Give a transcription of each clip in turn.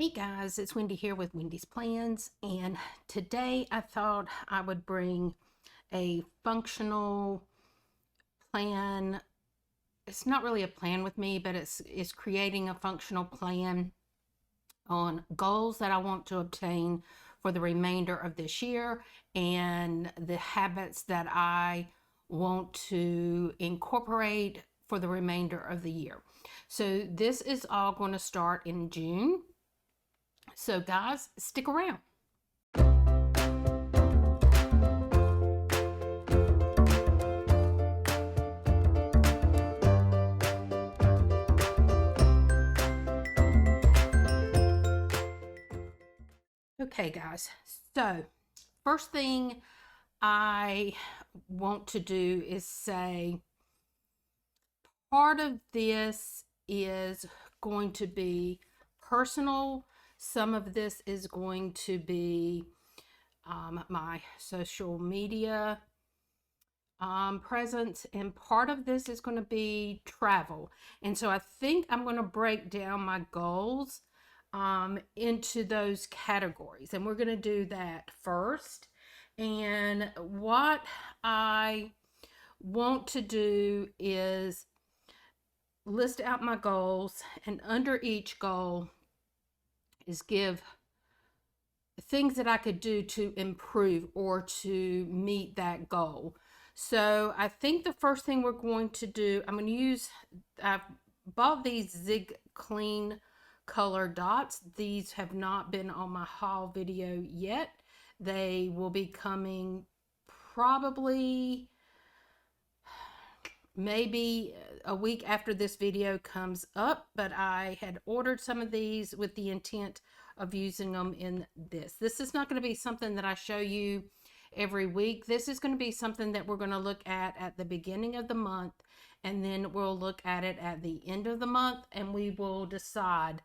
Hey guys, it's Wendy here with Wendy's Plans, and today I thought I would bring a functional plan. It's not really a plan with me, but it's creating a functional plan on goals that I want to obtain for the remainder of this year and the habits that I want to incorporate for the remainder of the year. So this is all going to start in June. So guys, stick around. Okay guys, so first thing I want to do is say part of this is going to be personal. Some of this is going to be my social media presence, and part of this is going to be travel. And so I think I'm going to break down my goals into those categories, and we're going to do that first. And what I want to do is list out my goals, and under each goal is give things that I could do to improve or to meet that goal. So I think the first thing we're going to do, I've bought these Zig Clean color dots. These have not been on my haul video yet. They will be coming probably maybe a week after this video comes up, but I had ordered some of these with the intent of using them in this. This is not going to be something that I show you every week. This is going to be something that we're going to look at the beginning of the month, and then we'll look at it at the end of the month, and we will decide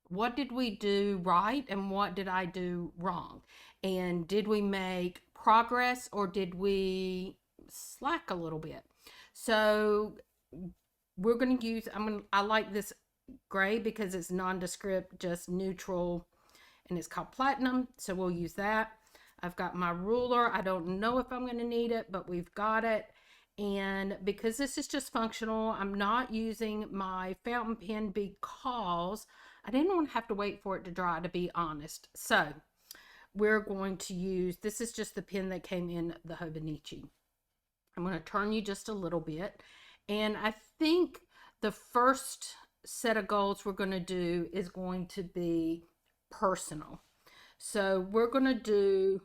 what did we do right and what did I do wrong, and did we make progress or did we slack a little bit. So we're going to use, I like this gray because it's nondescript, just neutral, and it's called platinum. So we'll use that. I've got my ruler. I don't know if I'm going to need it, but we've got it. And because this is just functional, I'm not using my fountain pen because I didn't want to have to wait for it to dry, to be honest. So we're going to use, this is just the pen that came in the Hobonichi. I'm going to turn you just a little bit. And I think the first set of goals we're going to do is going to be personal. So we're going to do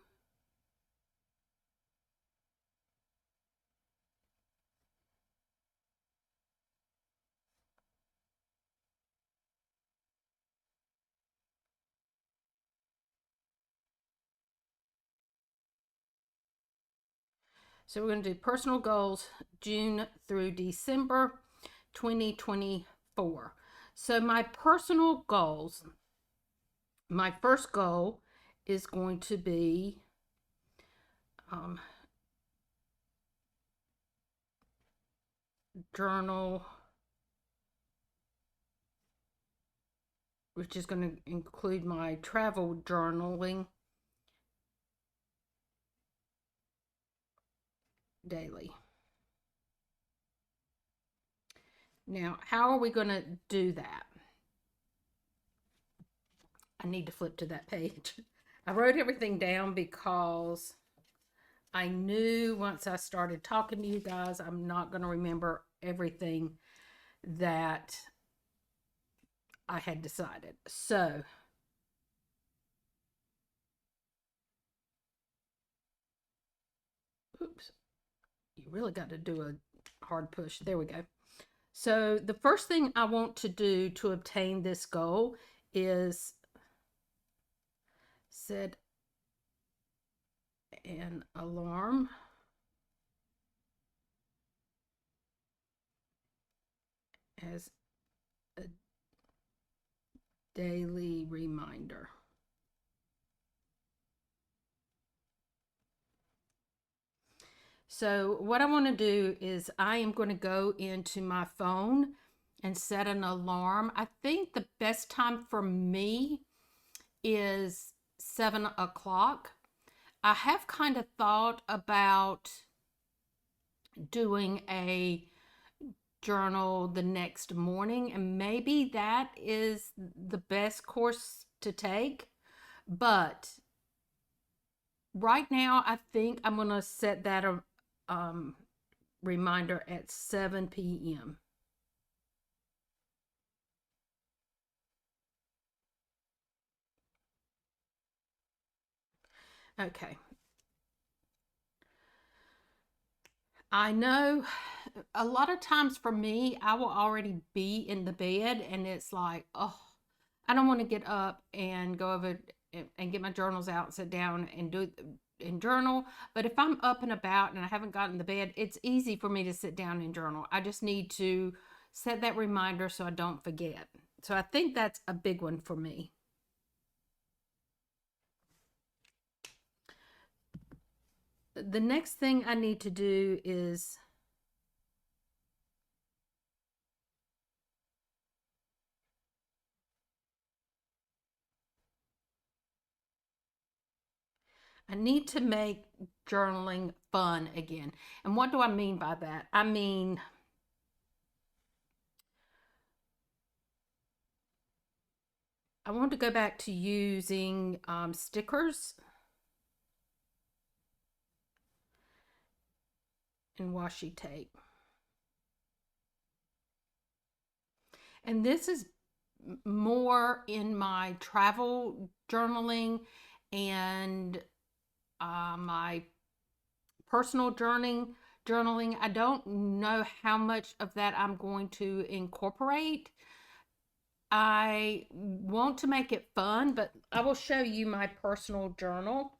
personal goals June through December 2024. So my personal goals, my first goal is going to be journal, which is going to include my travel journaling daily. Now, how are we going to do that? I need to flip to that page. I wrote everything down because I knew once I started talking to you guys, I'm not going to remember everything that I had decided. So, oops, you really got to do a hard push. There we go. So the first thing I want to do to obtain this goal is set an alarm as a daily reminder. So what I want to do is I am going to go into my phone and set an alarm. I think the best time for me is 7 o'clock. I have kind of thought about doing a journal the next morning, and maybe that is the best course to take. But right now, I think I'm going to set that um, reminder at 7 p.m. Okay. I know a lot of times for me, I will already be in the bed and it's like, oh, I don't want to get up and go over and get my journals out and sit down and do and journal. But if I'm up and about and I haven't gotten to bed, it's easy for me to sit down and journal. I just need to set that reminder so I don't forget. So I think that's a big one for me. The next thing I need to do is I need to make journaling fun again. And what do I mean by that? I mean, I want to go back to using stickers and washi tape. And this is more in my travel journaling and my personal journaling. I don't know how much of that I'm going to incorporate. I want to make it fun, but I will show you my personal journal.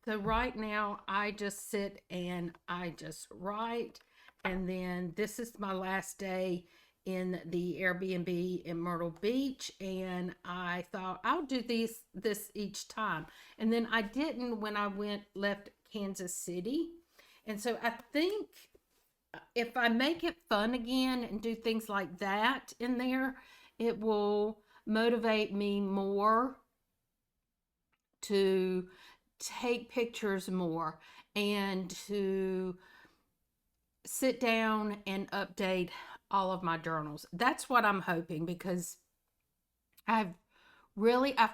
So right now I just sit and I just write, and then this is my last day in the Airbnb in Myrtle Beach, and I thought I'll do this each time. And then I didn't when I left Kansas City. And so I think if I make it fun again and do things like that in there, it will motivate me more to take pictures more and to sit down and update all of my journals. That's what I'm hoping, because I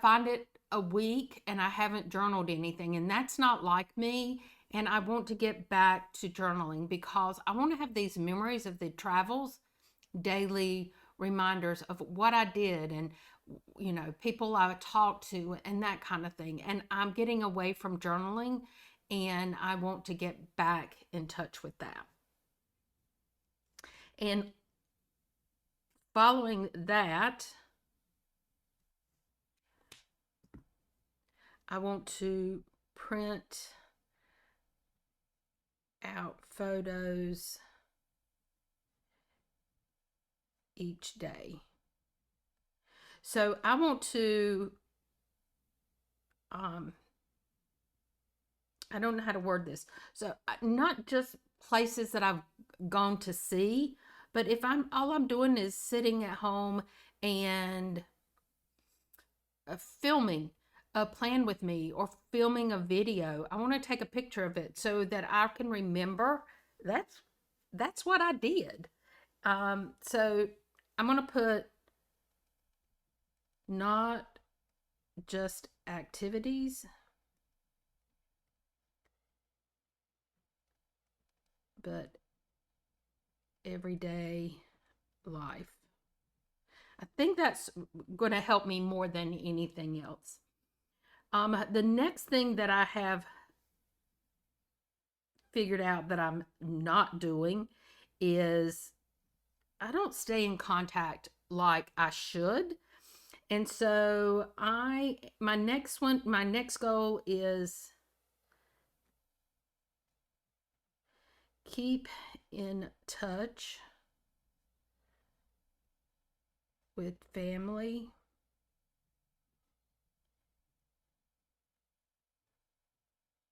find it a week and I haven't journaled anything, and that's not like me. And I want to get back to journaling because I want to have these memories of the travels, daily reminders of what I did, and people I talked to and that kind of thing. And I'm getting away from journaling, and I want to get back in touch with that. And following that, I want to print out photos each day. So I want to I don't know how to word this. So not just places that I've gone to see, but if all I'm doing is sitting at home and filming a plan with me or filming a video, I want to take a picture of it so that I can remember that's what I did. So I'm going to put not just activities, but everyday life. I think that's going to help me more than anything else. The next thing that I have figured out that I'm not doing is I don't stay in contact like I should. And so my next goal is keep in touch with family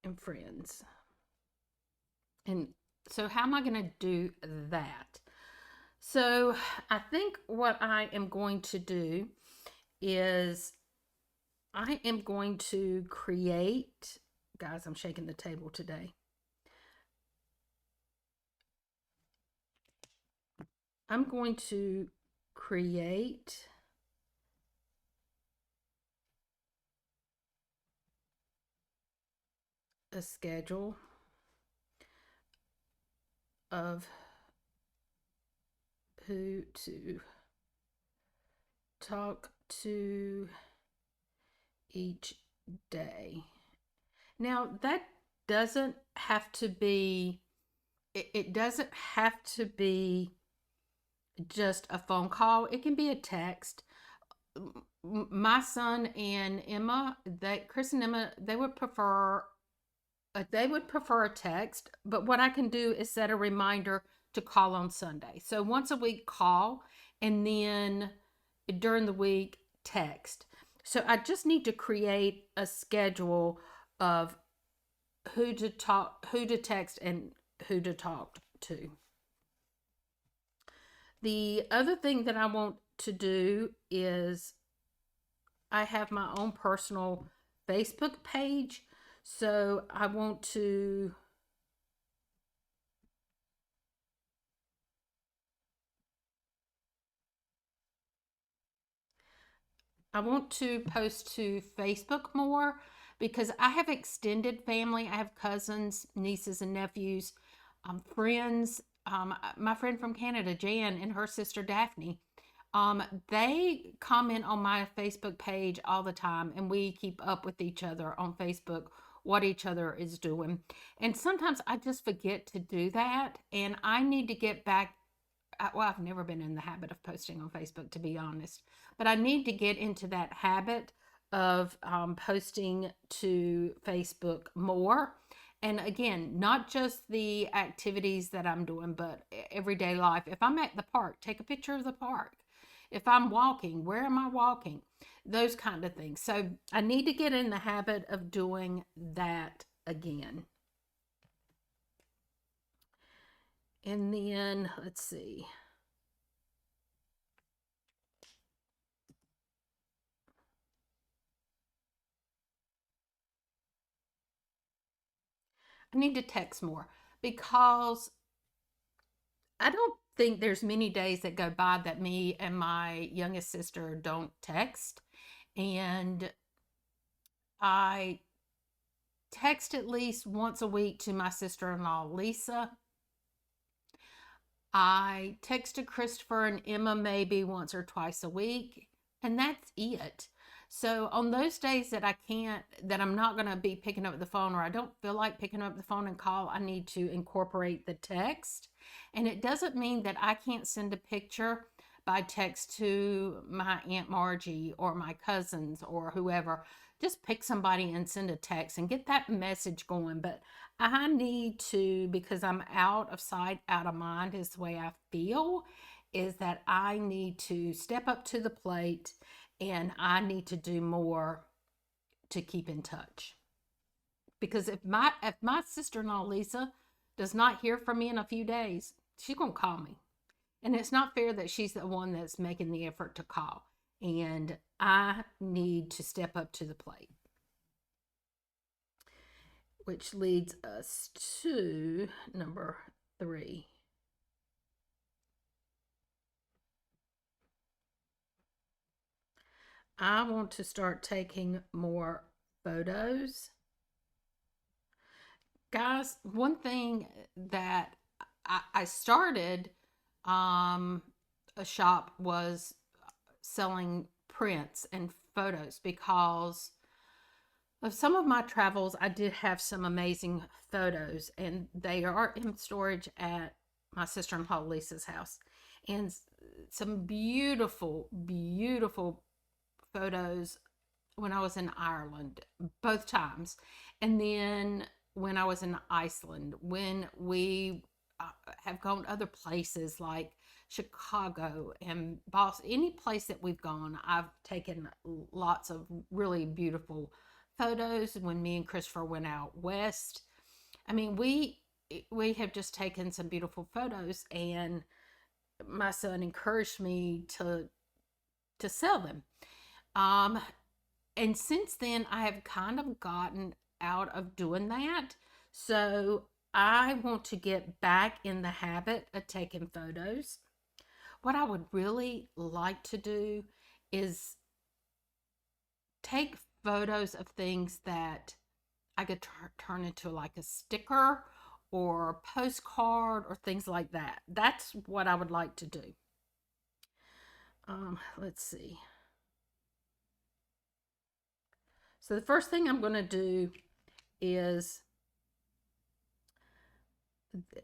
and friends. And so how am I going to do that? So I think what I am going to do is I am going to create, guys, I'm shaking the table today. I'm going to create a schedule of who to talk to each day. Now, that doesn't have to be, it doesn't have to be just a phone call. It can be a text. My son and Emma, Chris and Emma, they would prefer a text, but what I can do is set a reminder to call on Sunday. So once a week, call, and then during the week, text. So I just need to create a schedule of who to talk, who to text, and who to talk to. The other thing that I want to do is I have my own personal Facebook page. So I want to post to Facebook more because I have extended family. I have cousins, nieces, and nephews, friends. My friend from Canada, Jan, and her sister Daphne. They comment on my Facebook page all the time, and we keep up with each other on Facebook, what each other is doing. And sometimes I just forget to do that, and I need to get back. Well, I've never been in the habit of posting on Facebook, to be honest, but I need to get into that habit of posting to Facebook more. And again, not just the activities that I'm doing, but everyday life. If I'm at the park, take a picture of the park. If I'm walking, where am I walking? Those kind of things. So I need to get in the habit of doing that again. And then let's see. I need to text more because I don't think there's many days that go by that me and my youngest sister don't text. And I text at least once a week to my sister-in-law, Lisa. I text to Christopher and Emma maybe once or twice a week, and that's it. So on those days that I can't, that I'm not going to be picking up the phone, or I don't feel like picking up the phone and call, I need to incorporate the text. And it doesn't mean that I can't send a picture by text to my Aunt Margie or my cousins or whoever. Just pick somebody and send a text and get that message going. But I need to, because I'm out of sight, out of mind, is the way I feel, is that I need to step up to the plate and I need to do more to keep in touch. Because if my sister-in-law Lisa does not hear from me in a few days, she's gonna call me. And it's not fair that she's the one that's making the effort to call. And I need to step up to the plate. Which leads us to number 3. I want to start taking more photos. Guys, one thing that I started a shop was selling prints and photos because of some of my travels. I did have some amazing photos, and they are in storage at my sister-in-law Lisa's house. And some beautiful, beautiful photos when I was in Ireland, both times. And then when I was in Iceland, when we have gone other places like Chicago and Boston, any place that we've gone, I've taken lots of really beautiful photos. When me and Christopher went out west, I mean, we have just taken some beautiful photos, and my son encouraged me to sell them. Um, and since then, I have kind of gotten out of doing that. So I want to get back in the habit of taking photos. What I would really like to do is take photos of things that I could turn into like a sticker or a postcard or things like that. That's what I would like to do. Let's see. So the first thing I'm going to do is,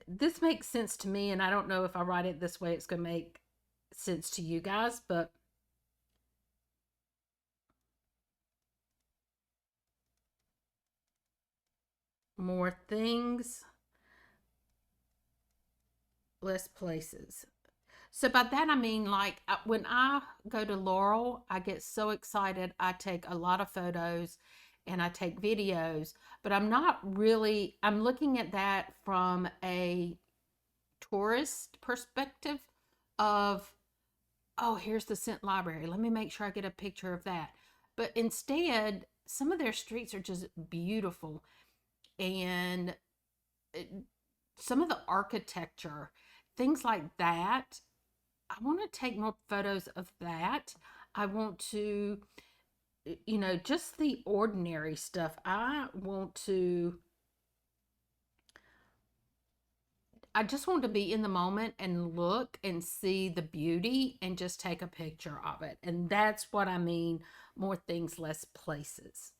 this makes sense to me, and I don't know if I write it this way it's going to make sense to you guys, but more things, less places. So by that I mean, like, when I go to Laurel, I get so excited. I take a lot of photos and I take videos, but I'm not really, I'm looking at that from a tourist perspective of, oh, here's the Scent Library. Let me make sure I get a picture of that. But instead, some of their streets are just beautiful. And it, some of the architecture, things like that, I want to take more photos of that. I want to, just the ordinary stuff. I just want to be in the moment and look and see the beauty and just take a picture of it. And that's what I mean, more things, less places.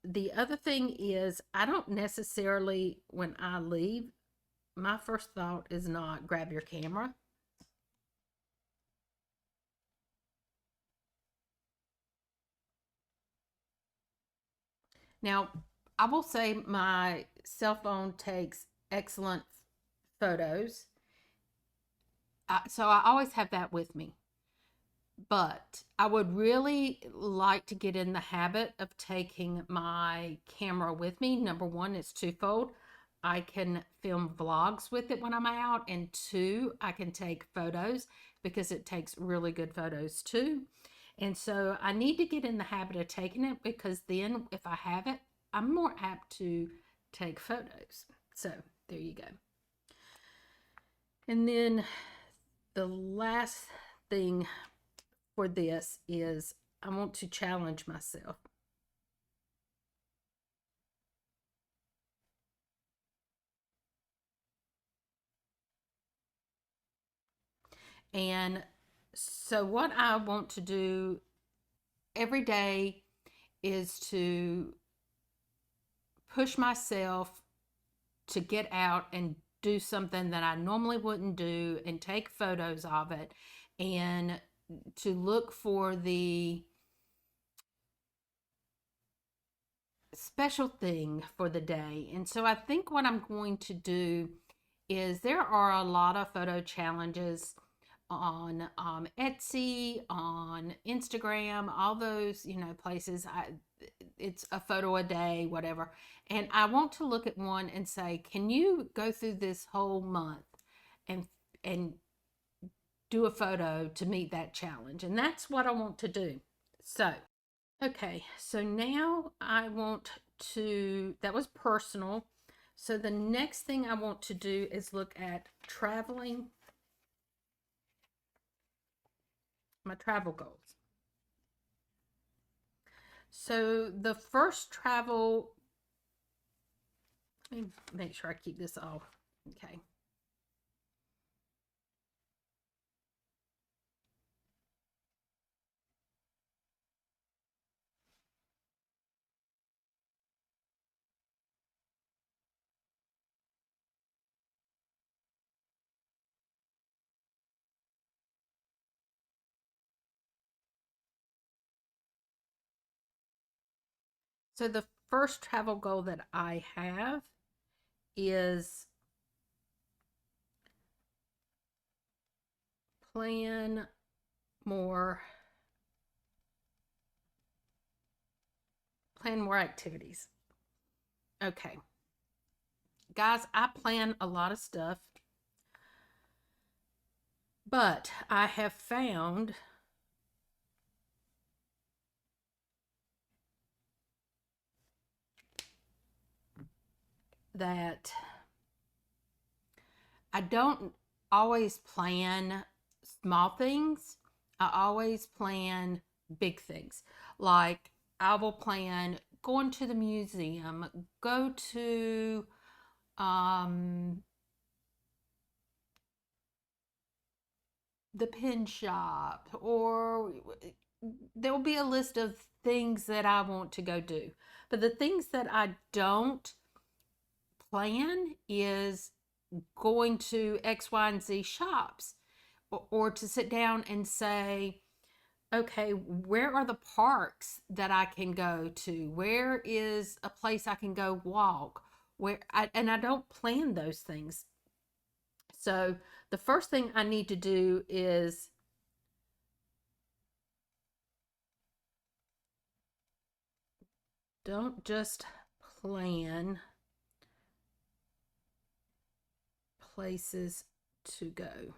The other thing is, I don't necessarily, when I leave, my first thought is not grab your camera. Now, I will say my cell phone takes excellent photos. So I always have that with me. But I would really like to get in the habit of taking my camera with me. Number one, it's twofold. I can film vlogs with it when I'm out, and two, I can take photos because it takes really good photos too. And so I need to get in the habit of taking it, because then if I have it, I'm more apt to take photos. So there you go. And then the last thing for this is, I want to challenge myself. And so what I want to do every day is to push myself to get out and do something that I normally wouldn't do, and take photos of it, and to look for the special thing for the day. And so I think what I'm going to do is, there are a lot of photo challenges on Etsy, on Instagram, all those, places. It's a photo a day, whatever. And I want to look at one and say, can you go through this whole month and and do a photo to meet that challenge? And that's what I want to do. So, okay, so now I want to, that was personal. So the next thing I want to do is look at traveling, my travel goals. So the first travel, let me make sure I keep this off. Okay. So the first travel goal that I have is plan more plan more activities. Okay. Guys, I plan a lot of stuff. But I have found that I don't always plan small things. I always plan big things. Like I will plan going to the museum, go to um, the pin shop, or there will be a list of things that I want to go do. But the things that I don't plan is going to X, Y, and Z shops, or to sit down and say, okay, where are the parks that I can go to? Where is a place I can go walk? And I don't plan those things. So the first thing I need to do is don't just plan places to go.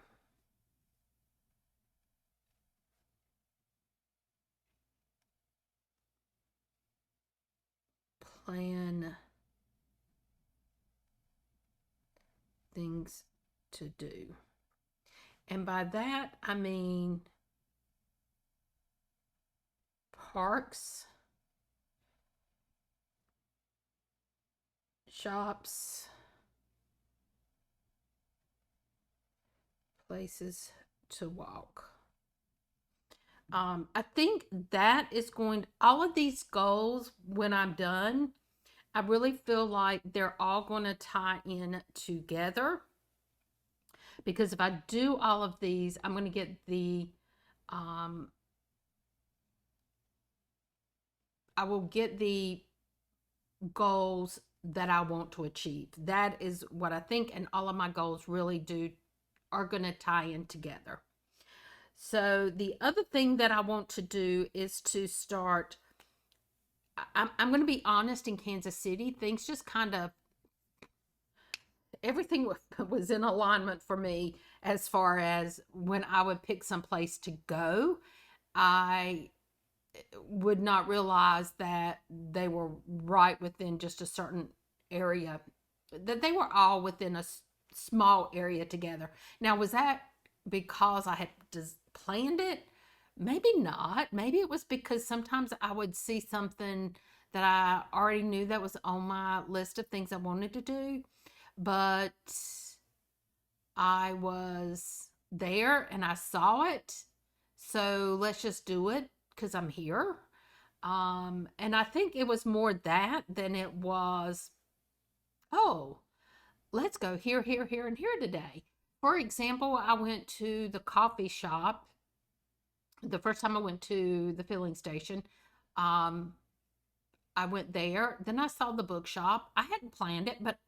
Plan things to do. And by that, I mean parks, shops, places to walk. I think that is going, all of these goals, when I'm done, I really feel like they're all going to tie in together. Because if I do all of these, I'm going to get um, I will get the goals that I want to achieve. That is what I think, and all of my goals really are going to tie in together. So the other thing that I want to do is to start. I'm going to be honest. In Kansas City, things just kind of everything was in alignment for me as far as when I would pick some place to go. I would not realize that they were right within just a certain area, that they were all within a small area together. Now, was that because I had just planned it? Maybe not. Maybe it was because sometimes I would see something that I already knew that was on my list of things I wanted to do, but I was there and I saw it. So let's just do it because I'm here. And I think it was more that than it was, oh, let's go here, here, here, and here today. For example, I went to the coffee shop the first time I went to the filling station. Um, I went there. Then I saw the bookshop. I hadn't planned it, but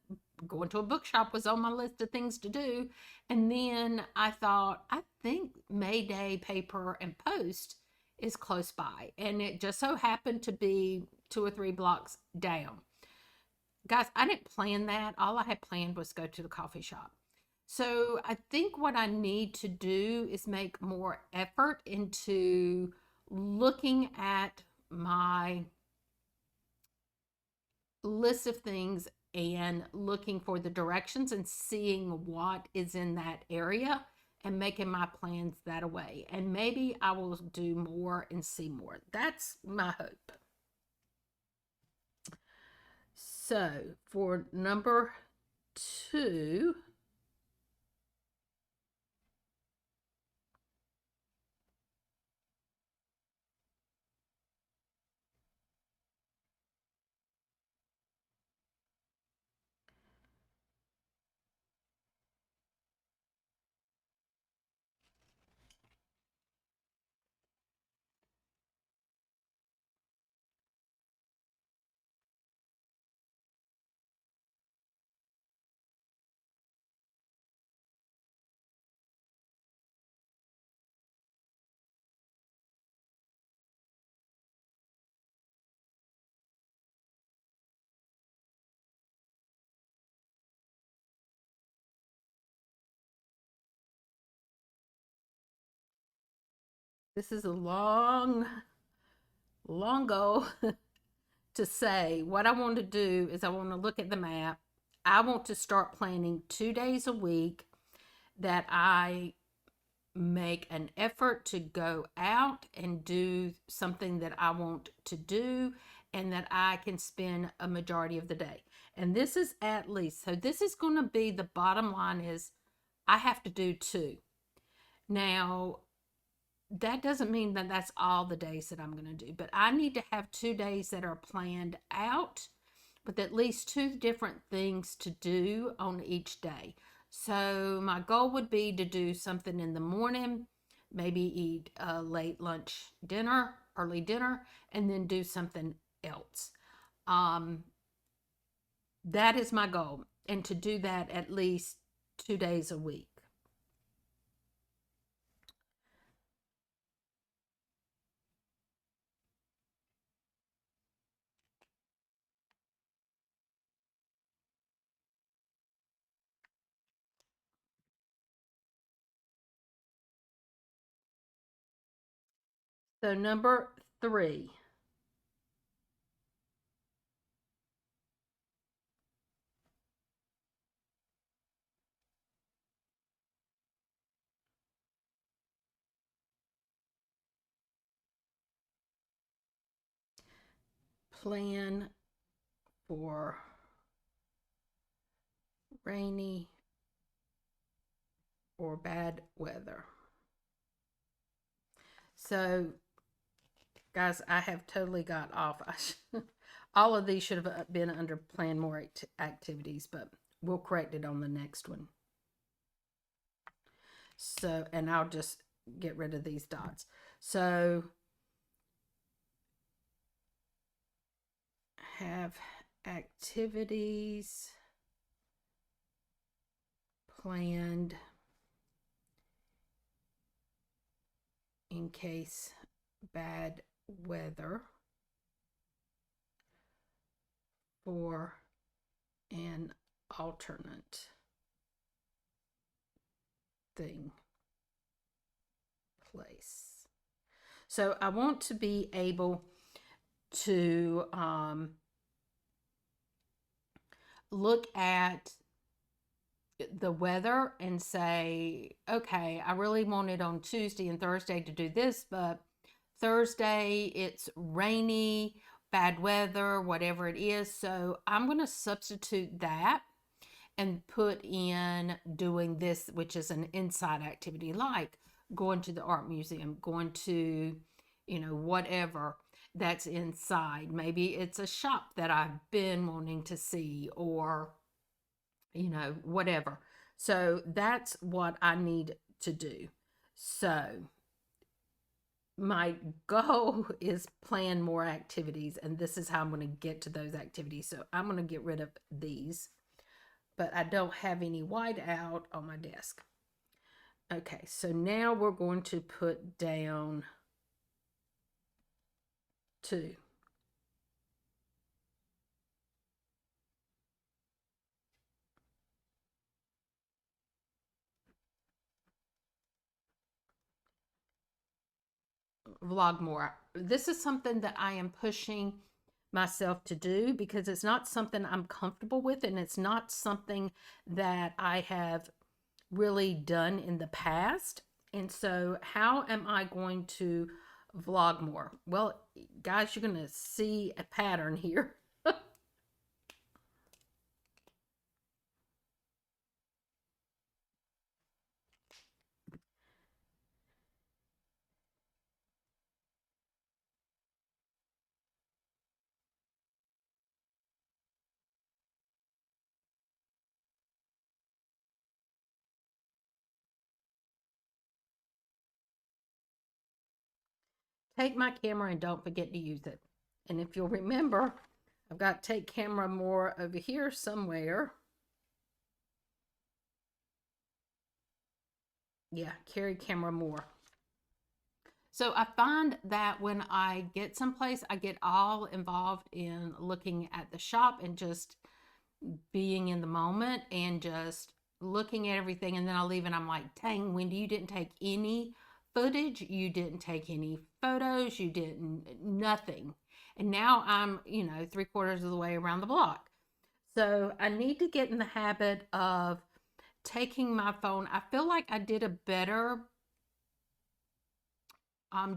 going to a bookshop was on my list of things to do. And then I thought, I think Mayday Paper and Post is close by. And it just so happened to be 2 or 3 blocks down. Guys, I didn't plan that. All I had planned was go to the coffee shop. So I think what I need to do is make more effort into looking at my list of things and looking for the directions and seeing what is in that area and making my plans that way. And maybe I will do more and see more. That's my hope. So for number 2, This is a long goal to say. What I want to do is I want to look at the map. I want to start planning 2 days a week that I make an effort to go out and do something that I want to do and that I can spend a majority of the day. And this is at least, so this is going to be the bottom line is I have to do two. Now, that doesn't mean that that's all the days that I'm going to do, but I need to have 2 days that are planned out with at least two different things to do on each day. So my goal would be to do something in the morning, maybe eat a late lunch dinner, early dinner, and then do something else. That is my goal, and to do that at least 2 days a week. So number 3, plan for rainy or bad weather. So, guys, I have totally got off. All of these should have been under plan more activities, but we'll correct it on the next one. So, and I'll just get rid of these dots. So, have activities planned in case bad weather for an alternate thing place. So I want to be able to look at the weather and say, okay, I really wanted on Tuesday and Thursday to do this, but Thursday it's rainy, bad weather, whatever it is. So I'm going to substitute that and put in doing this, which is an inside activity, like going to the art museum, going to, whatever that's inside. Maybe it's a shop that I've been wanting to see, or whatever. So that's what I need to do. So my goal is plan more activities, and this is how I'm going to get to those activities. So I'm going to get rid of these, but I don't have any white out on my desk. Okay, so now we're going to put down 2. Vlog more. This is something that I am pushing myself to do because it's not something I'm comfortable with, and it's not something that I have really done in the past. And so how am I going to vlog more? Well, guys, you're going to see a pattern here. Take my camera and don't forget to use it. And if you'll remember, I've got take camera more over here somewhere. Yeah, carry camera more. So I find that when I get someplace, I get all involved in looking at the shop and just being in the moment and just looking at everything. And then I leave and I'm like, dang, Wendy, you didn't take any footage, you didn't take any photos, you didn't, nothing. And now I'm, 3/4 of the way around the block. So I need to get in the habit of taking my phone. I feel like I did a better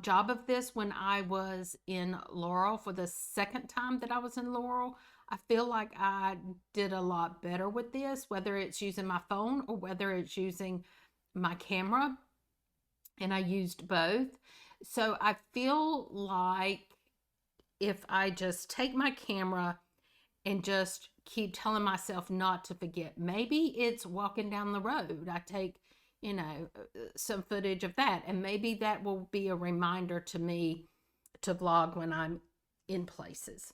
job of this when I was in Laurel for the second time that I was in Laurel. I feel like I did a lot better with this, whether it's using my phone or whether it's using my camera, and I used both. So I feel like if I just take my camera and just keep telling myself not to forget, maybe it's walking down the road, I take some footage of that, and maybe that will be a reminder to me to vlog when I'm in places.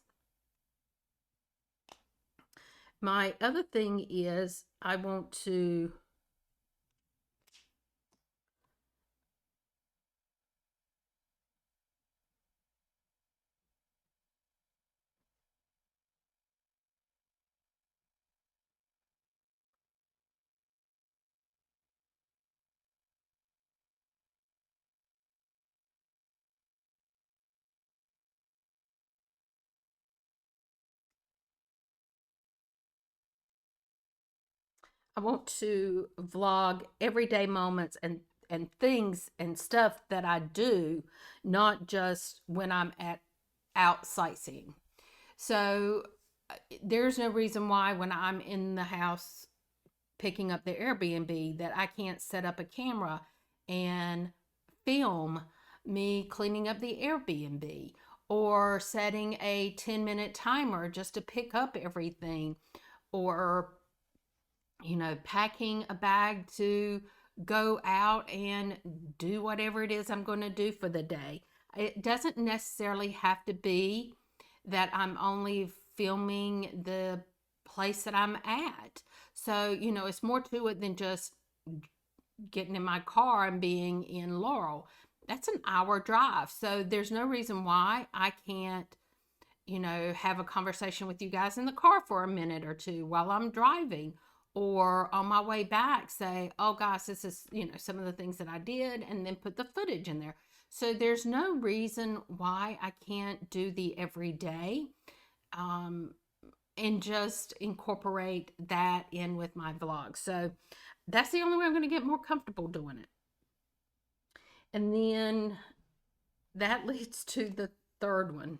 My other thing is I want to vlog everyday moments and things and stuff that I do, not just when I'm out sightseeing. So there's no reason why when I'm in the house picking up the Airbnb that I can't set up a camera and film me cleaning up the Airbnb, or setting a 10-minute timer just to pick up everything, or packing a bag to go out and do whatever it is I'm going to do for the day. It doesn't necessarily have to be that I'm only filming the place that I'm at. So, it's more to it than just getting in my car and being in Laurel. That's an hour drive. So, there's no reason why I can't have a conversation with you guys in the car for a minute or two while I'm driving, or on my way back say, oh gosh, this is, some of the things that I did, and then put the footage in there. So there's no reason why I can't do the everyday, and just incorporate that in with my vlog. So that's the only way I'm going to get more comfortable doing it. And then that leads to the third one.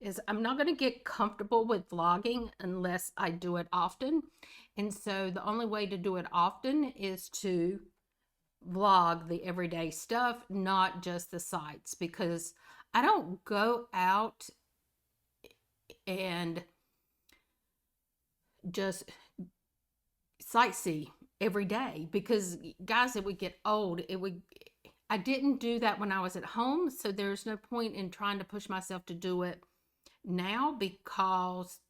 Is I'm not going to get comfortable with vlogging unless I do it often. And so the only way to do it often is to vlog the everyday stuff, not just the sights, because I don't go out and just sightsee every day, because guys, it would get old. I didn't do that when I was at home, so there's no point in trying to push myself to do it now, because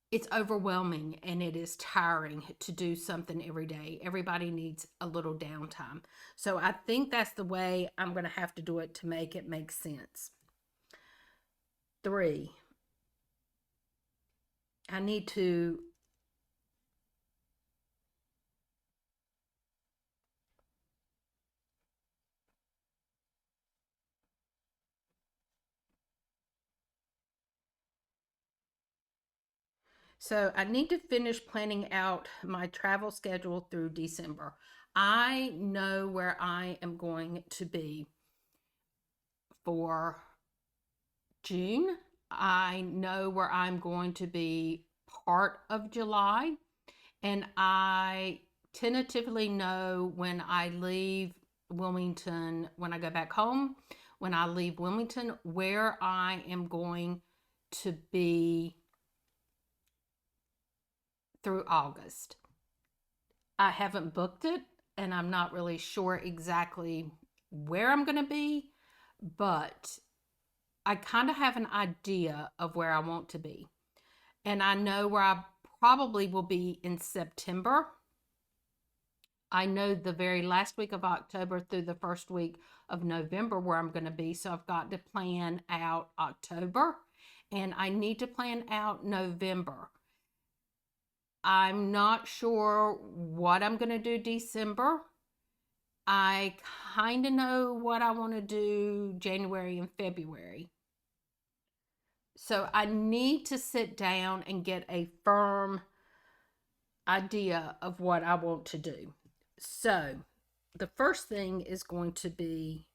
it's overwhelming and it is tiring to do something every day. Everybody needs a little downtime. So I think that's the way I'm going to have to do it to make it make sense. 3, I need to So I need to finish planning out my travel schedule through December. I know where I am going to be for June. I know where I'm going to be part of July. And I tentatively know when I leave Wilmington, when I go back home, when I leave Wilmington, where I am going to be through August. I haven't booked it, and I'm not really sure exactly where I'm going to be, but I kind of have an idea of where I want to be. And I know where I probably will be in September. I know the very last week of October through the first week of November where I'm going to be. So I've got to plan out October and I need to plan out November. I'm not sure what I'm going to do December. I kind of know what I want to do January and February. So I need to sit down and get a firm idea of what I want to do. So the first thing is going to be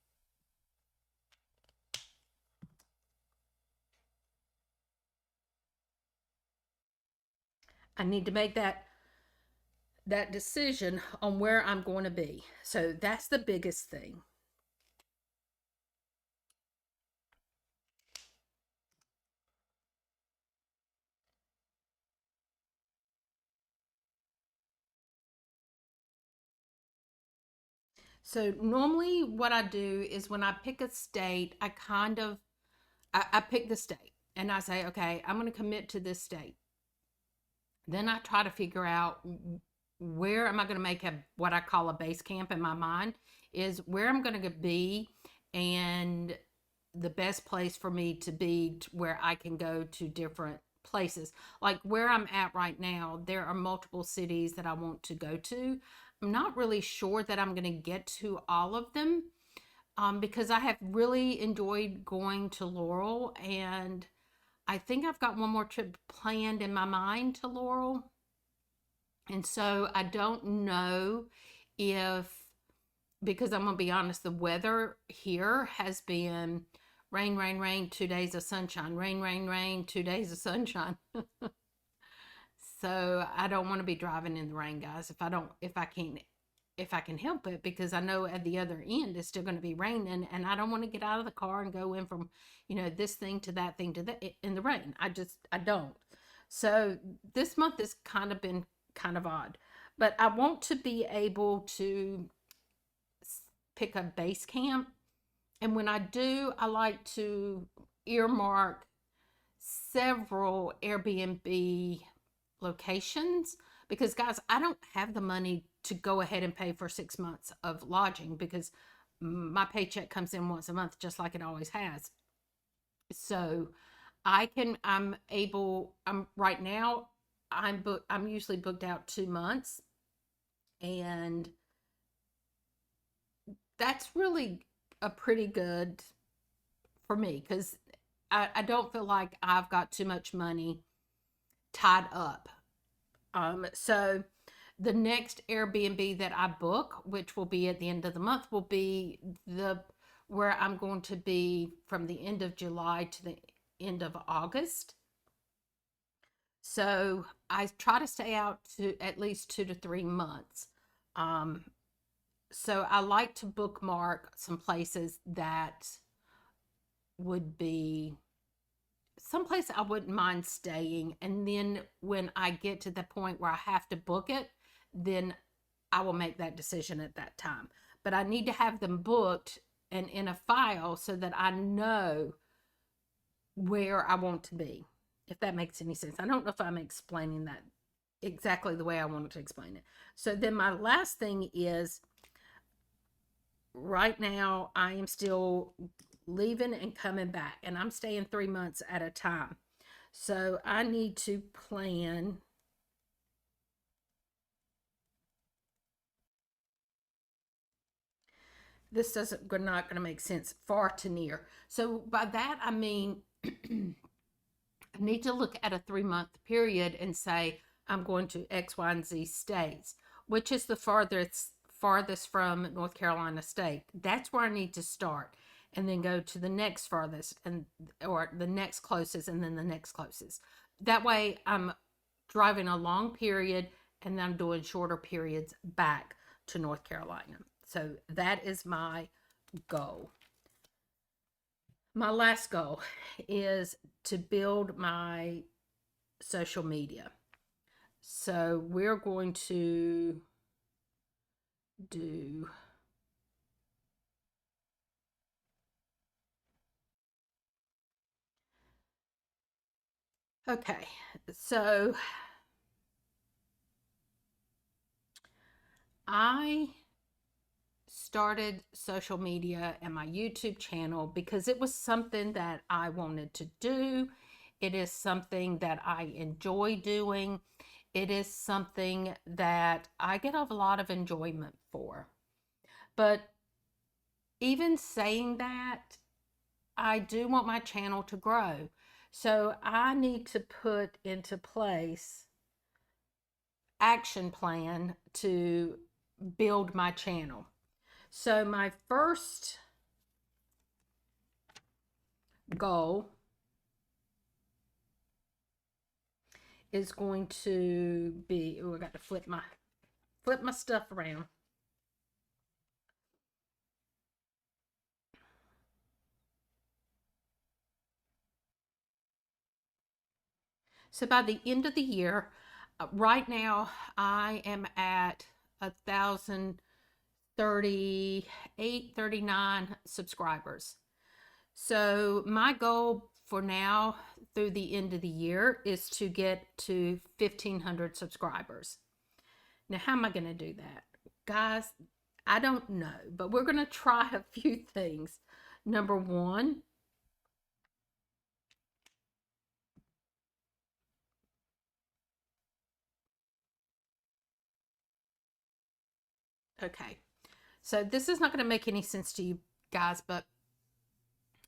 I need to make that decision on where I'm going to be. So that's the biggest thing. So normally what I do is when I pick a state, I pick the state and I say, okay, I'm going to commit to this state. Then I try to figure out where am I going to make what I call a base camp in my mind is where I'm going to be and the best place for me to be where I can go to different places. Like where I'm at right now, there are multiple cities that I want to go to. I'm not really sure that I'm going to get to all of them because I have really enjoyed going to Laurel, and I think I've got one more trip planned in my mind to Laurel. And so I don't know if, because I'm going to be honest, the weather here has been rain, rain, rain, 2 days of sunshine, rain, rain, rain, 2 days of sunshine. So I don't want to be driving in the rain, guys, if I can help it, because I know at the other end it's still going to be raining and I don't want to get out of the car and go in from, this thing to that thing to that in the rain. I don't. So this month has kind of been kind of odd, but I want to be able to pick a base camp. And when I do, I like to earmark several Airbnb locations because, guys, I don't have the money to go ahead and pay for 6 months of lodging because my paycheck comes in once a month just like it always has. So I'm right now, I'm usually booked out 2 months, and that's really a pretty good for me because I don't feel like I've got too much money tied up. So the next Airbnb that I book, which will be at the end of the month, will be the where I'm going to be from the end of July to the end of August. So I try to stay out to at least 2 to 3 months. Um, so I like to bookmark some places that would be someplace I wouldn't mind staying. And then when I get to the point where I have to book it, then I will make that decision at that time. But I need to have them booked and in a file so that I know where I want to be, if that makes any sense. I don't know if I'm explaining that exactly the way I wanted to explain it. So then my last thing is right now I am still leaving and coming back, and I'm staying 3 months at a time. So I need to plan. This doesn't not going to make sense. Far to near. So by that I mean I need to look at a 3 month period and say I'm going to X, Y, and Z states, which is the farthest from North Carolina state. That's where I need to start, and then go to the next farthest, and or the next closest, and then the next closest. That way I'm driving a long period and then I'm doing shorter periods back to North Carolina. So that is my goal. My last goal is to build my social media. So we're going to do Okay, so I started social media and my YouTube channel because it was something that I wanted to do. It is something that I enjoy doing. It is something that I get a lot of enjoyment for. But even saying that, I do want my channel to grow. So I need to put into place action plan to build my channel. So my first goal is going to be, oh, I got to flip my stuff around. So by the end of the year, right now I am at 1,038, 39 subscribers. So my goal for now through the end of the year is to get to 1,500 subscribers. Now, how am I going to do that? Guys, I don't know, but we're going to try a few things. Number one, okay, so this is not going to make any sense to you guys, but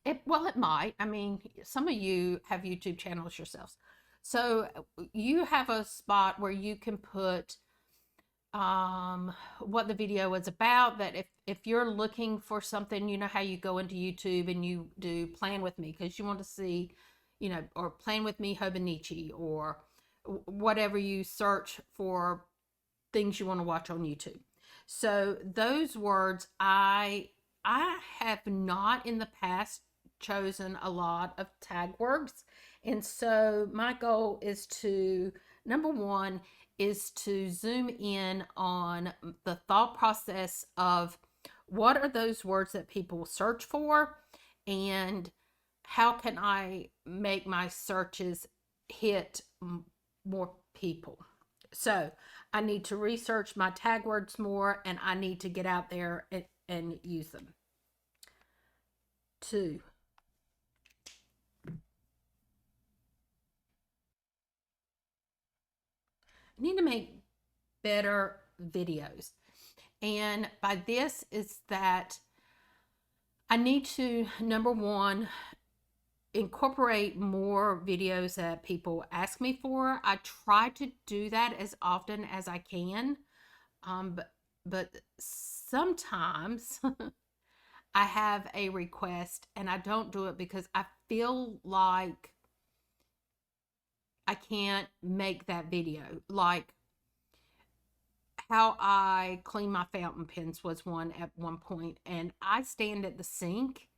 it might. I mean, some of you have YouTube channels yourselves. So you have a spot where you can put what the video is about, that if you're looking for something, you know how you go into YouTube and you do plan with me because you want to see, or plan with me Hobonichi, or whatever you search for things you want to watch on YouTube. So those words, I have not in the past chosen a lot of tag words. And so my goal is to, number one, is to zoom in on the thought process of what are those words that people search for, and how can I make my searches hit more people. So I need to research my tag words more, and I need to get out there and use them. Two, I need to make better videos. And by this is that I need to, number one, incorporate more videos that people ask me for. I try to do that as often as I can. But sometimes I have a request and I don't do it because I feel like I can't make that video. Like how I clean my fountain pens was one at one point, and I stand at the sink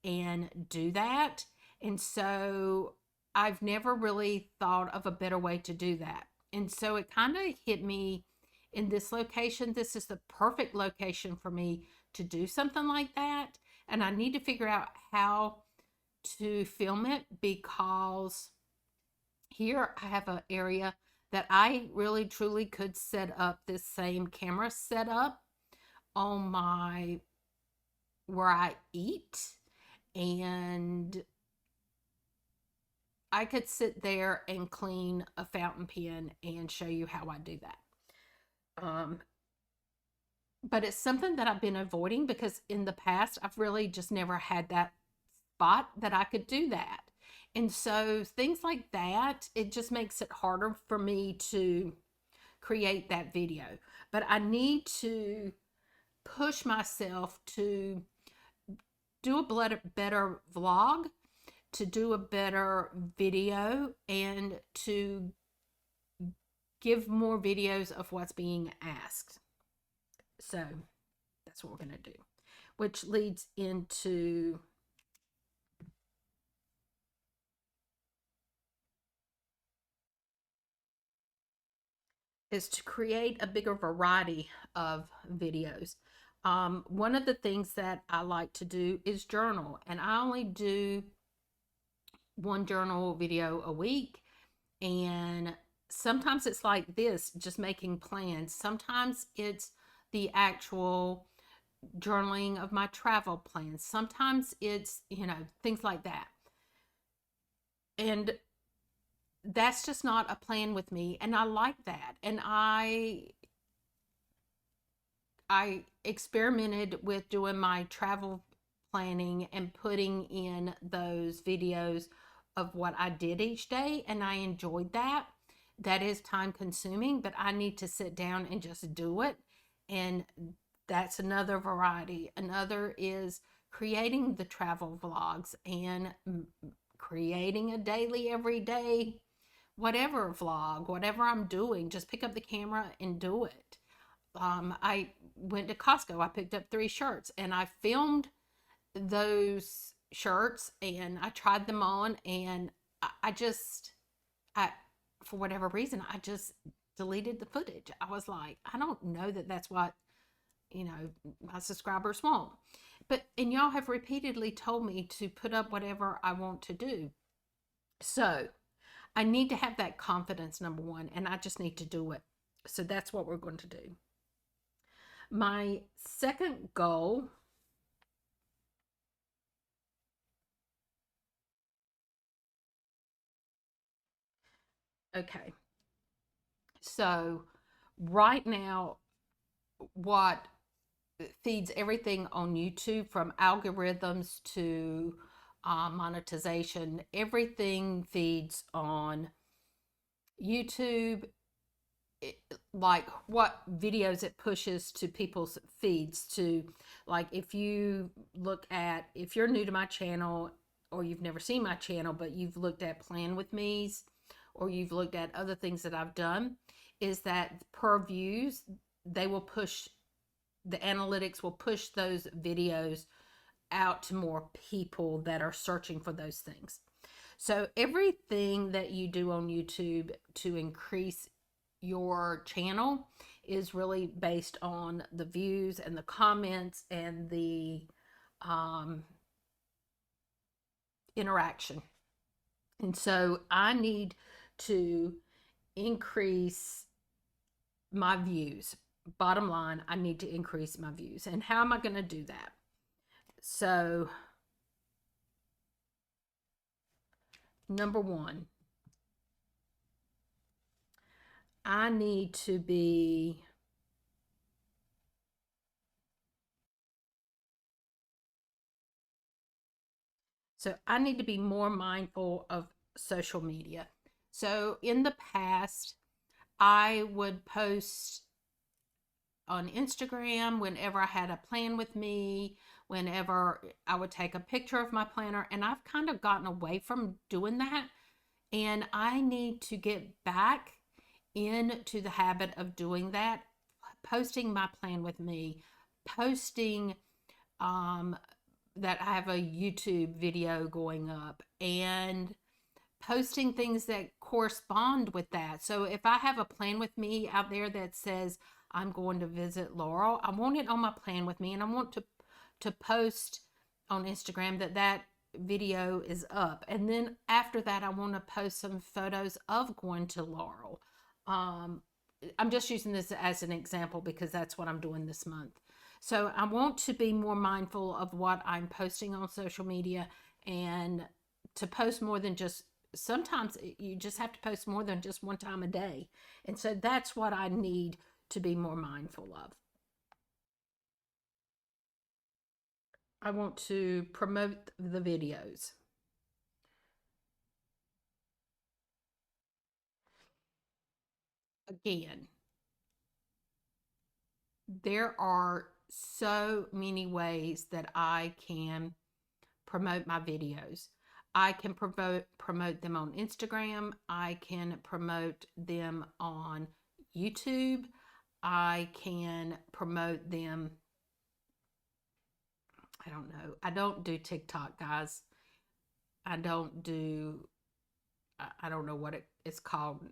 and do that. And so I've never really thought of a better way to do that. And so it kind of hit me in this location. This is the perfect location for me to do something like that. And I need to figure out how to film it, because here I have an area that I really truly could set up this same camera setup on my, where I eat, and I could sit there and clean a fountain pen and show you how I do that. But it's something that I've been avoiding because in the past I've really just never had that spot that I could do that. And so things like that, it just makes it harder for me to create that video. But I need to push myself to do a better vlog, to do a better video, and to give more videos of what's being asked. So that's what we're going to do, which leads into is to create a bigger variety of videos. One of the things that I like to do is journal, and I only do one journal video a week And sometimes it's like this, just making plans. Sometimes it's the actual journaling of my travel plans. Sometimes it's, things like that. And that's just not a plan with me. And I like that. And I experimented with doing my travel planning and putting in those videos of what I did each day, and I enjoyed that. That is time consuming, but I need to sit down and just do it. And that's another variety. Another is creating the travel vlogs and creating a daily, everyday, whatever vlog, whatever I'm doing, just pick up the camera and do it. I went to Costco. I picked up 3 shirts and I filmed those shirts and I tried them on, and I just, I, for whatever reason, I just deleted the footage. I was like, I don't know that that's what, my subscribers want. And y'all have repeatedly told me to put up whatever I want to do. So I need to have that confidence, number one, and I just need to do it. So that's what we're going to do. My second goal, okay, so right now, what feeds everything on YouTube, from algorithms to monetization, everything feeds on YouTube. Like what videos it pushes to people's feeds to, like, if you're new to my channel, or you've never seen my channel but you've looked at Plan With Me's, or you've looked at other things that I've done, is that per views, they will push, the analytics will push those videos out to more people that are searching for those things. So everything that you do on YouTube to increase your channel is really based on the views and the comments and the interaction. And so I need to increase my views. Bottom line, I need to increase my views. And how am I going to do that? So, number one, I need to be more mindful of social media. So in the past, I would post on Instagram whenever I had a plan with me, whenever I would take a picture of my planner, and I've kind of gotten away from doing that. And I need to get back into the habit of doing that, posting my plan with me, posting that I have a YouTube video going up, and posting things that correspond with that. So if I have a plan with me out there that says I'm going to visit Laurel, I want it on my plan with me, and I want to post on Instagram that video is up. And then after that, I want to post some photos of going to Laurel. I'm just using this as an example because that's what I'm doing this month. So I want to be more mindful of what I'm posting on social media, and to post more than just, sometimes you just have to post more than just one time a day. And so that's what I need to be more mindful of. I want to promote the videos. Again, there are so many ways that I can promote my videos. I can promote them on Instagram. I can promote them on YouTube. I can promote them, I don't know. I don't do TikTok, guys. I don't do, I don't know what it's called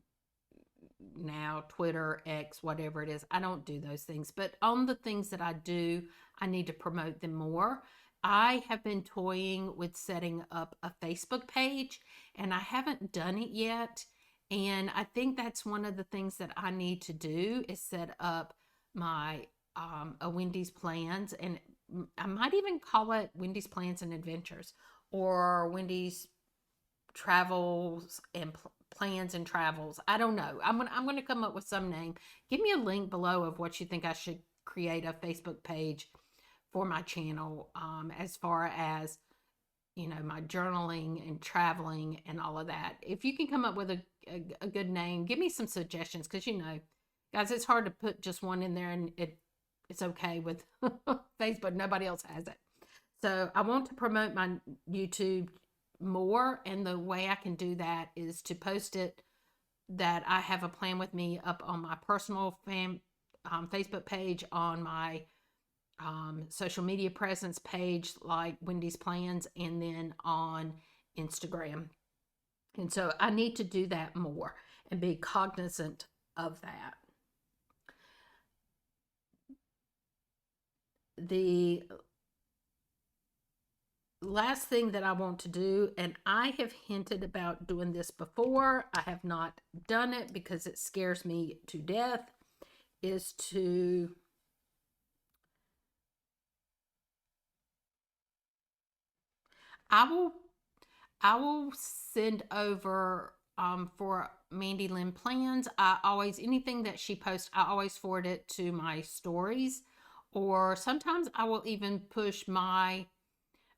now, Twitter, X, whatever it is. I don't do those things. But on the things that I do, I need to promote them more. I have been toying with setting up a Facebook page, and I haven't done it yet. And I think that's one of the things that I need to do is set up my a Wendy's plans, and I might even call it Wendy's Plans and Adventures, or Wendy's Travels and Plans and Travels. I don't know. I'm gonna come up with some name. Give me a link below of what you think I should create a Facebook page for my channel, as far as my journaling and traveling and all of that. If you can come up with a good name, give me some suggestions, because guys, it's hard to put just one in there, and it's okay with Facebook. Nobody else has it. So I want to promote my YouTube more, and the way I can do that is to post it that I have a plan with me up on my personal Facebook page, on my social media presence page like Wendy's Plans, and then on Instagram. And so I need to do that more and be cognizant of that. The last thing that I want to do, and I have hinted about doing this before, I have not done it because it scares me to death, is to I will send over for Mandy Lynn plans. I always, anything that she posts, I always forward it to my stories, or sometimes I will even push my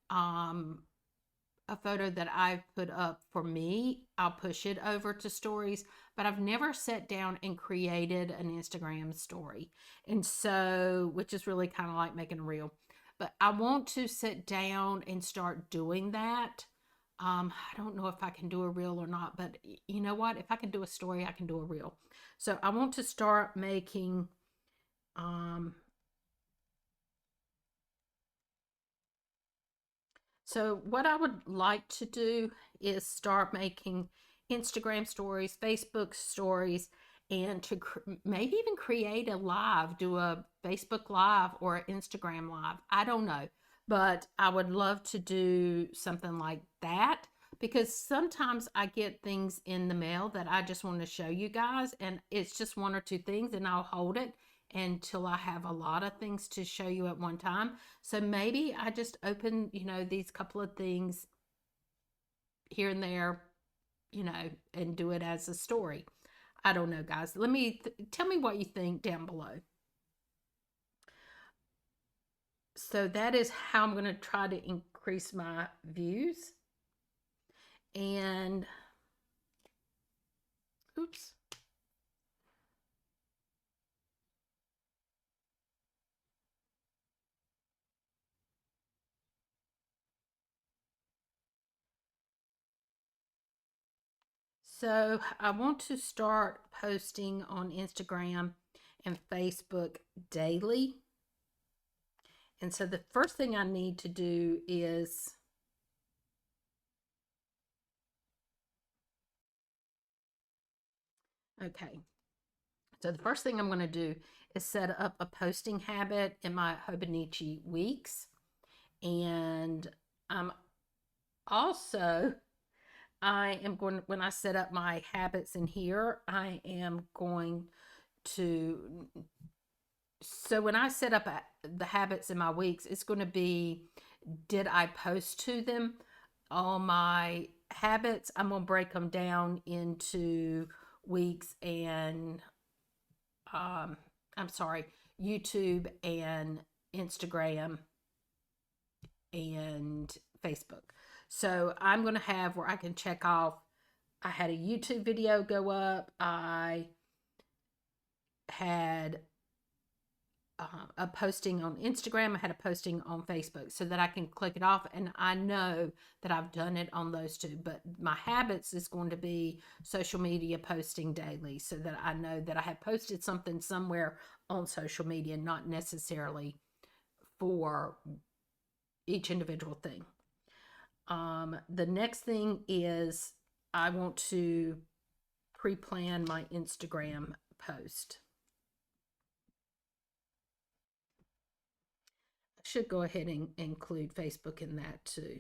a photo that I've put up for me. I'll push it over to stories, but I've never sat down and created an Instagram story. And so, which is really kind of like making a reel. But I want to sit down and start doing that. I don't know if I can do a reel or not, but you know what? If I can do a story, I can do a reel. So I want to start making so what I would like to do is start making Instagram stories, Facebook stories, and to maybe even create a live, do a Facebook live or an Instagram live. I don't know, but I would love to do something like that, because sometimes I get things in the mail that I just want to show you guys, and it's just one or two things, and I'll hold it until I have a lot of things to show you at one time. So maybe I just open, these couple of things here and there, and do it as a story. I don't know, guys. Tell me what you think down below. So that is how I'm going to try to increase my views. And oops. So I want to start posting on Instagram and Facebook daily. And so the first thing I need to do is okay. So the first thing I'm going to do is set up a posting habit in my Hobonichi weeks. And I'm also, I am going, when I set up my habits in here, I am going to, so when I set up the habits in my weeks, it's going to be, did I post to them? All my habits, I'm going to break them down into weeks and I'm sorry, YouTube and Instagram and Facebook. So I'm going to have where I can check off, I had a YouTube video go up, I had a posting on Instagram, I had a posting on Facebook, so that I can click it off and I know that I've done it on those two. But my habits is going to be social media posting daily, so that I know that I have posted something somewhere on social media, not necessarily for each individual thing. The next thing is I want to pre-plan my Instagram post. I should go ahead and include Facebook in that too.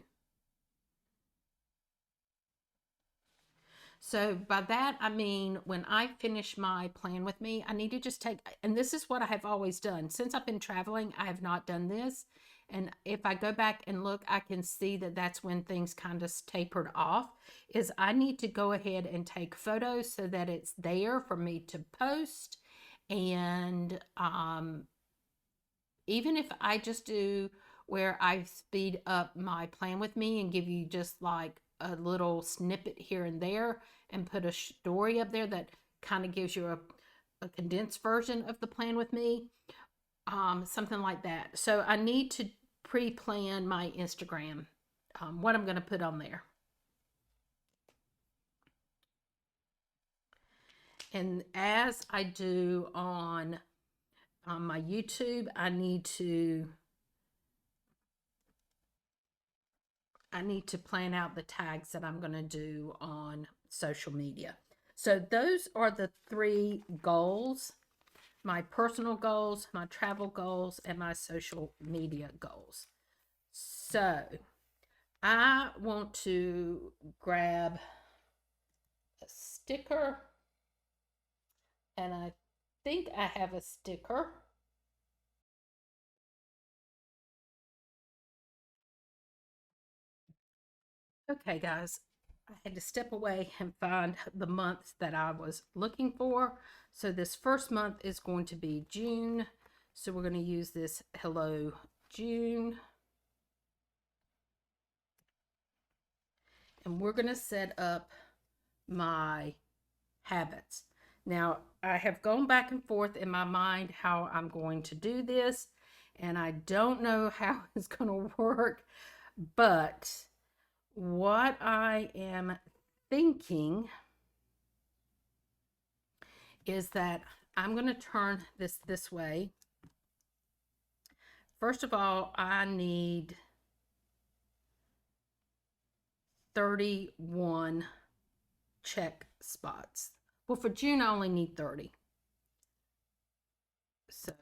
So by that, I mean, when I finish my plan with me, I need to just take, and this is what I have always done. Since I've been traveling, I have not done this. And if I go back and look, I can see that that's when things kind of tapered off, is I need to go ahead and take photos so that it's there for me to post. And even if I just do where I speed up my plan with me and give you just like a little snippet here and there and put a story up there that kind of gives you a condensed version of the plan with me, something like that. So I need to pre-plan my Instagram, what I'm going to put on there. And as I do on my YouTube, I need to plan out the tags that I'm going to do on social media. So those are the 3 goals: my personal goals, my travel goals, and my social media goals. So I want to grab a sticker, and I think I have a sticker. Okay, guys, I had to step away and find the months that I was looking for. So this first month is going to be June. So we're going to use this Hello June. And we're going to set up my habits. Now, I have gone back and forth in my mind how I'm going to do this, and I don't know how it's going to work, but what I am thinking is that I'm going to turn this way. First of all, I need 31 check spots. Well, for June, I only need 30. So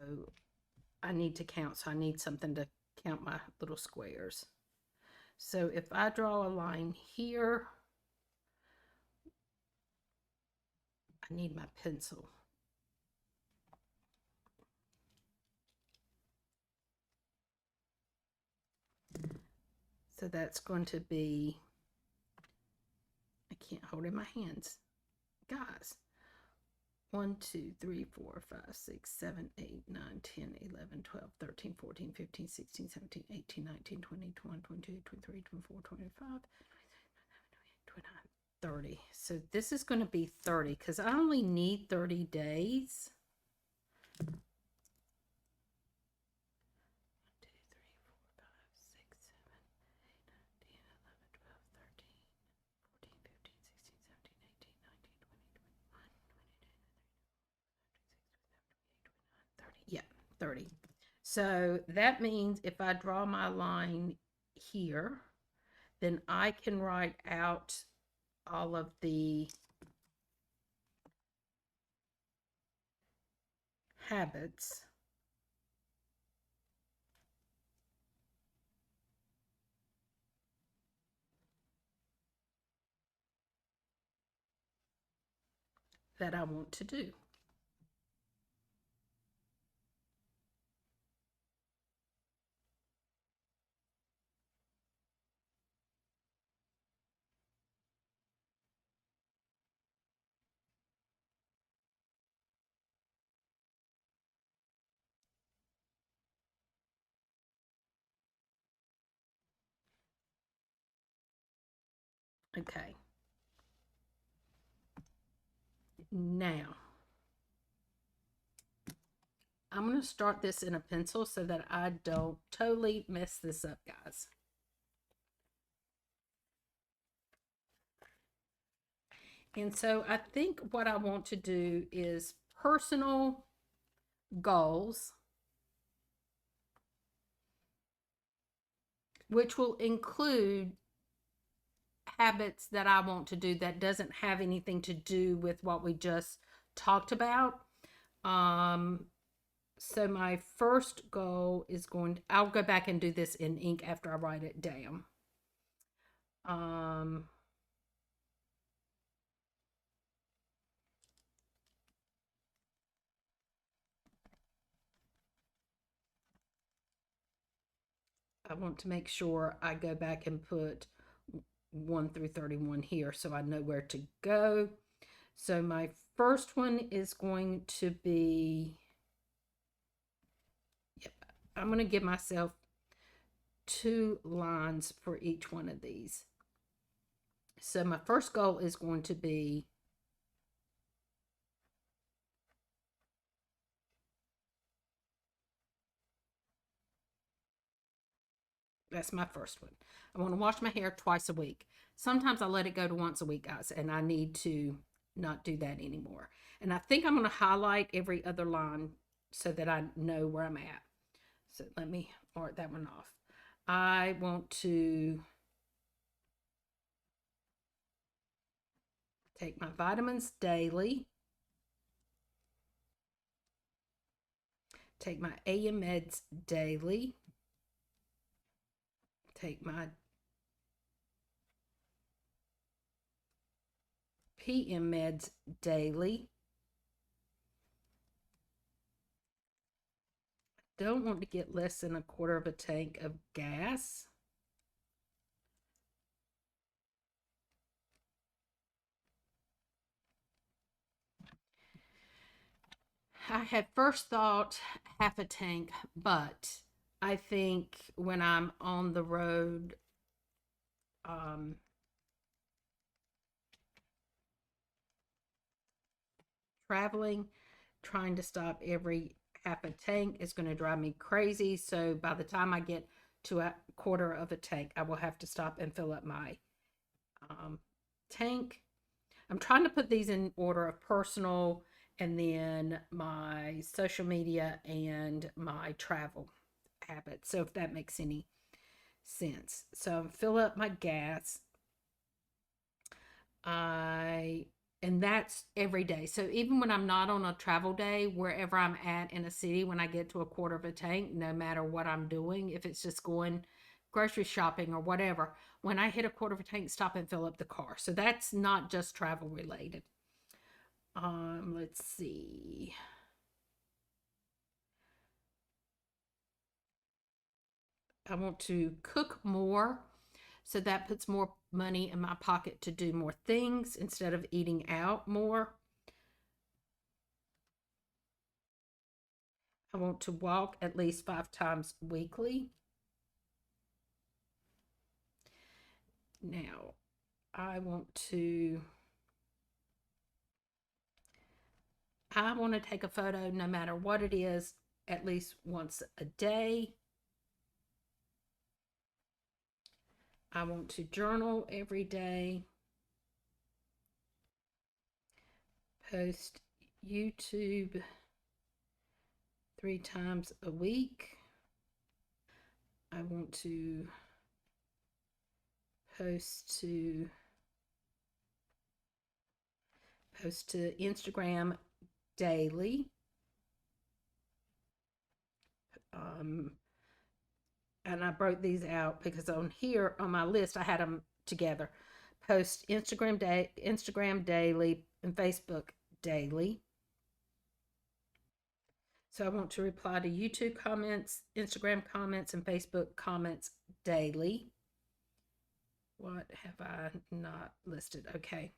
I need to count. So I need something to count my little squares. So if I draw a line here, I need my pencil. So that's going to be, I can't hold it in my hands. Guys, 1, 2, 3, 4, 5, 6, 7, 8, 9, 10, 11, 12, 13, 14, 15, 16, 17, 18, 19, 20, 21, 22, 23, 24, 25, 29, 30. So this is going to be 30 because I only need 30 days. 1, 2, 3, 4, 5, 6, 7, 8, 9, 10, 11, 12, 13, 14, 15, 16, 17, 18, 19, 20, 21, 22, 30. Yeah, 30. So that means if I draw my line here, then I can write out all of the habits that I want to do. Okay. Now, I'm going to start this in a pencil so that I don't totally mess this up, guys. And so I think what I want to do is personal goals, which will include habits that I want to do that doesn't have anything to do with what we just talked about. So my first goal is I'll go back and do this in ink after I write it down. I want to make sure I go back and put 1 through 31 here so I know where to go. So my first one is going to be, yep, I'm going to give myself 2 lines for each one of these. So my first goal is going to be that's my first one. I want to wash my hair twice a week. Sometimes I let it go to once a week, guys, and I need to not do that anymore. And I think I'm going to highlight every other line so that I know where I'm at. So let me mark that one off. I want to take my vitamins daily, take my AM meds daily, take my PM meds daily. Don't want to get less than a quarter of a tank of gas. I had first thought half a tank, but I think when I'm on the road, um, traveling, trying to stop every half a tank is going to drive me crazy. So by the time I get to a quarter of a tank, I will have to stop and fill up my tank. I'm trying to put these in order of personal and then my social media and my travel habits. So if that makes any sense. So fill up my gas. I and that's every day. So even when I'm not on a travel day, wherever I'm at in a city, when I get to a quarter of a tank, no matter what I'm doing, if it's just going grocery shopping or whatever, when I hit a quarter of a tank, stop and fill up the car. So that's not just travel related. Let's see. I want to cook more. So that puts more money in my pocket to do more things instead of eating out more. I want to walk at least 5 times weekly. Now, I want to take a photo no matter what it is at least once a day. I want to journal every day. Post YouTube 3 times a week. I want to post to Instagram daily. Um, and I broke these out because on here on my list I had them together. Post Instagram daily and Facebook daily. So I want to reply to YouTube comments, Instagram comments, and Facebook comments daily. What have I not listed? Okay.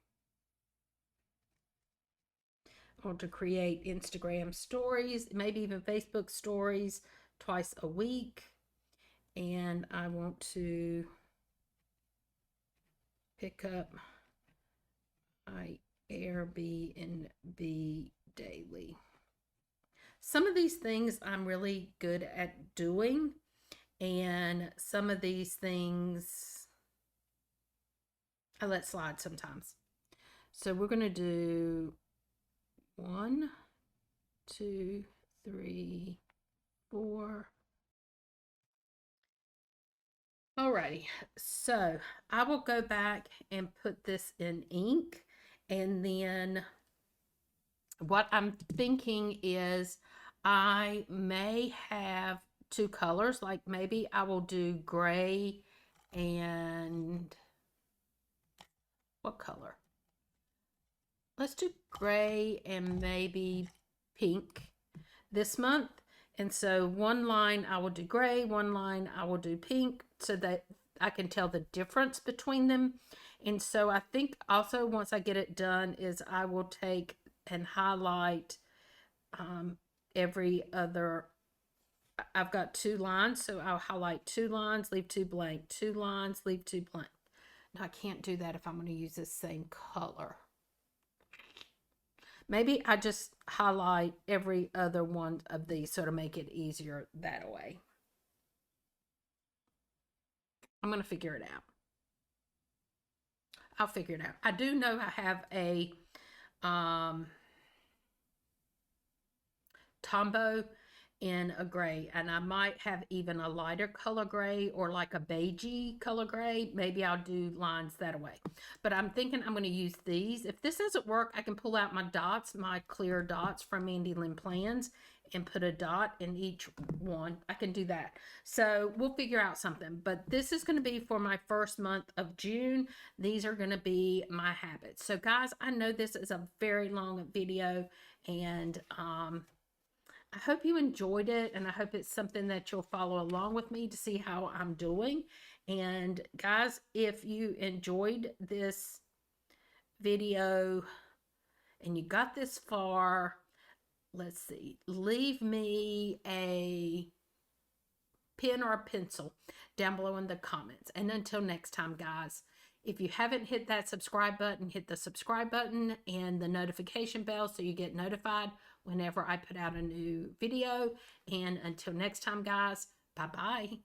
I want to create Instagram stories, maybe even Facebook stories twice a week. And I want to pick up my Airbnb daily. Some of these things I'm really good at doing, and some of these things I let slide sometimes. So we're going to do 1, 2, 3, 4. Alrighty, so I will go back and put this in ink, and then what I'm thinking is I may have 2 colors, like maybe I will do gray and what color? Let's do gray and maybe pink this month. And so one line I will do gray, one line I will do pink, so that I can tell the difference between them. And so I think also once I get it done is I will take and highlight every other. I've got 2 lines, so I'll highlight 2 lines, leave 2 blank, 2 lines, leave 2 blank. Now I can't do that if I'm going to use the same color. Maybe I just highlight every other one of these so to make it easier that way. I'm going to figure it out. I'll figure it out. I do know I have a Tombow in a gray, and I might have even a lighter color gray or like a beigey color gray. Maybe I'll do lines that way, but I'm thinking I'm going to use these. If this doesn't work, I can pull out my dots, my clear dots from Plans, and put a dot in each one. I can do that. So we'll figure out something, but this is going to be for my first month of June. These are going to be my habits. So guys, I know this is a very long video, and I hope you enjoyed it, and I hope it's something that you'll follow along with me to see how I'm doing. And guys, if you enjoyed this video and you got this far, let's see, leave me a pen or a pencil down below in the comments. And until next time, guys, if you haven't hit that subscribe button, hit the subscribe button and the notification bell so you get notified whenever I put out a new video. And until next time, guys, bye-bye.